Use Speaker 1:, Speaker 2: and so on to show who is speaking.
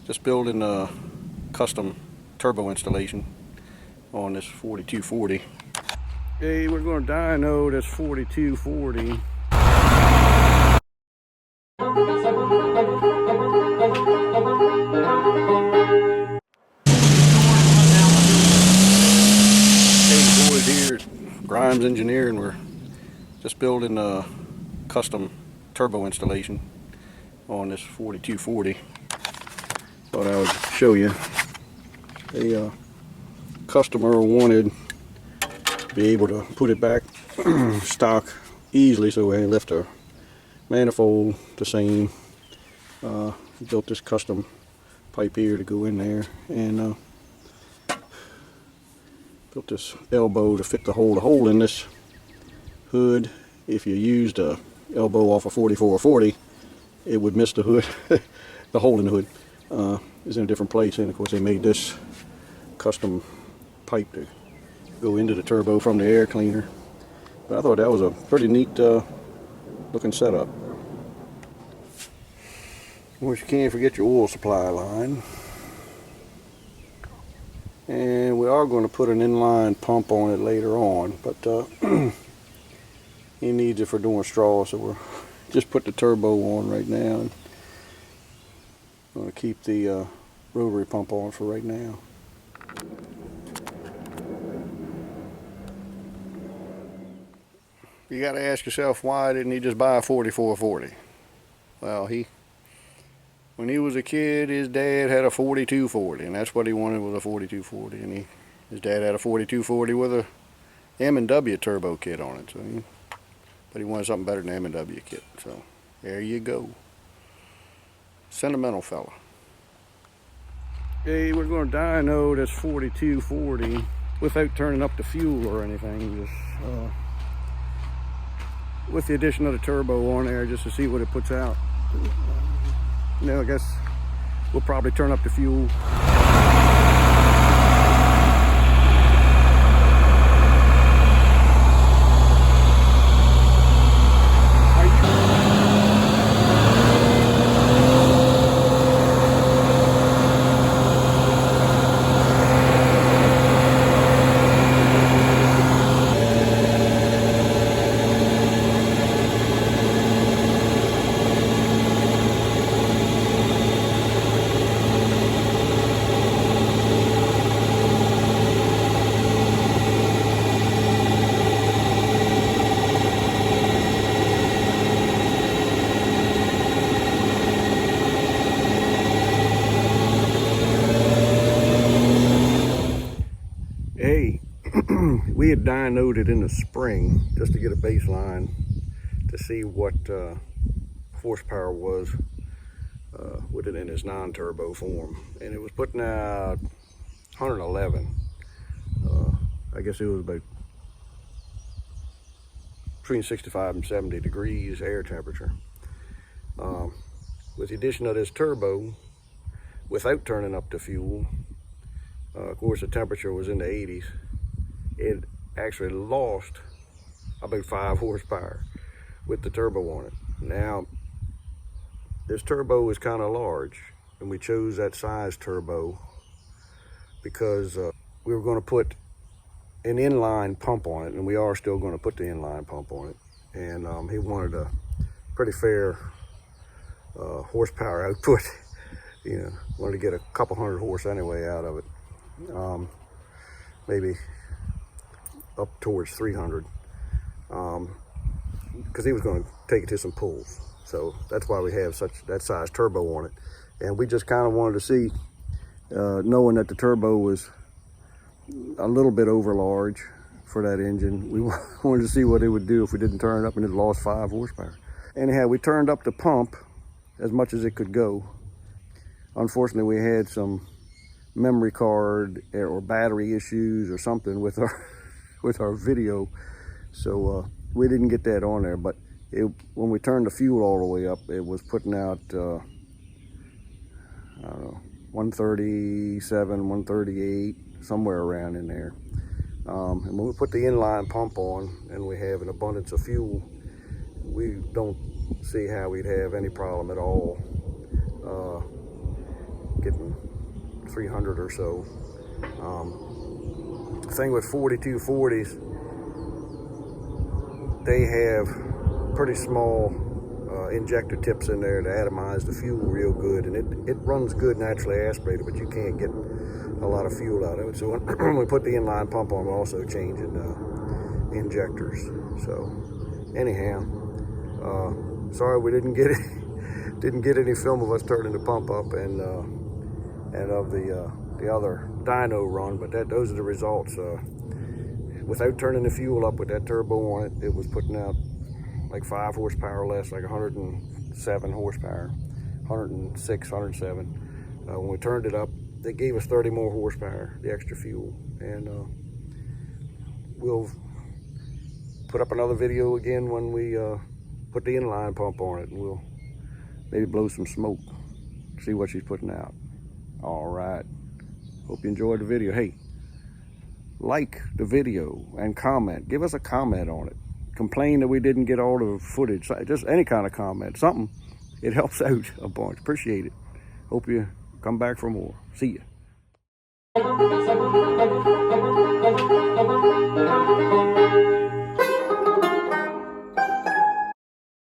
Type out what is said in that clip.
Speaker 1: Just building a custom turbo installation on this 4240. Okay, we're going to dyno this 4240. Hey boys, here at Grimes Engineering. We're just building a custom turbo installation on this 4240. Thought I would show you. A customer wanted to be able to put it back stock easily, so we left our manifold the same. Built this custom pipe here to go in there, and built this elbow to fit the hole in this hood. If you used a elbow off a 4440, it would miss the hood. The hole in the hood is in a different place, and of course they made this custom pipe to go into the turbo from the air cleaner. But I thought that was a pretty neat looking setup. Of course, you can't forget your oil supply line. And we are going to put an inline pump on it later on, but he needs it for doing straw, so we're just put the turbo on right now. I'm going to keep the rotary pump on for right now. You got to ask yourself, why didn't he just buy a 4440? Well, when he was a kid, his dad had a 4240, and that's what he wanted, was a 4240. And his dad had a 4240 with a M&W turbo kit on it. But he wanted something better than an M&W kit. So there you go. Sentimental fella. Okay, we're going to dyno this 4240 without turning up the fuel or anything. Just with the addition of the turbo on there, just to see what it puts out. I guess we'll probably turn up the fuel. We had dynoed it in the spring just to get a baseline to see what horsepower was with it in its non-turbo form, and it was putting out 111. I guess it was about between 65 and 70 degrees air temperature. With the addition of this turbo, without turning up the fuel, of course the temperature was in the 80s. It actually lost about 5 horsepower with the turbo on it. Now, this turbo is kind of large, and we chose that size turbo because we were going to put an inline pump on it, and we are still going to put the inline pump on it. And he wanted a pretty fair horsepower output. Wanted to get a couple hundred horse anyway out of it. Maybe up towards 300, because he was going to take it to some pulls. So that's why we have that size turbo on it. And we just kind of wanted to see, knowing that the turbo was a little bit over large for that engine, we wanted to see what it would do if we didn't turn it up and it lost 5 horsepower. Anyhow, we turned up the pump as much as it could go. Unfortunately, we had some memory card or battery issues or something with our video, so we didn't get that on there. But when we turned the fuel all the way up, it was putting out I don't know, 137, 138, somewhere around in there. And when we put the inline pump on and we have an abundance of fuel, we don't see how we'd have any problem at all getting 300 or so. The thing with 4240s, they have pretty small injector tips in there to atomize the fuel real good, and it runs good naturally aspirated, but you can't get a lot of fuel out of it. So when we put the inline pump on, we're also changing injectors. So anyhow, sorry we didn't get any film of us turning the pump up and of the other dyno run, but those are the results. Without turning the fuel up with that turbo on it, it was putting out like 5 horsepower less, like 107 horsepower, 106, 107. When we turned it up, they gave us 30 more horsepower, the extra fuel. And we'll put up another video again when we put the inline pump on it, and we'll maybe blow some smoke, see what she's putting out. All right, hope you enjoyed the video. Hey, like the video and comment. Give us a comment on it. Complain that we didn't get all the footage. Just any kind of comment, something. It helps out a bunch. Appreciate it. Hope you come back for more. See ya.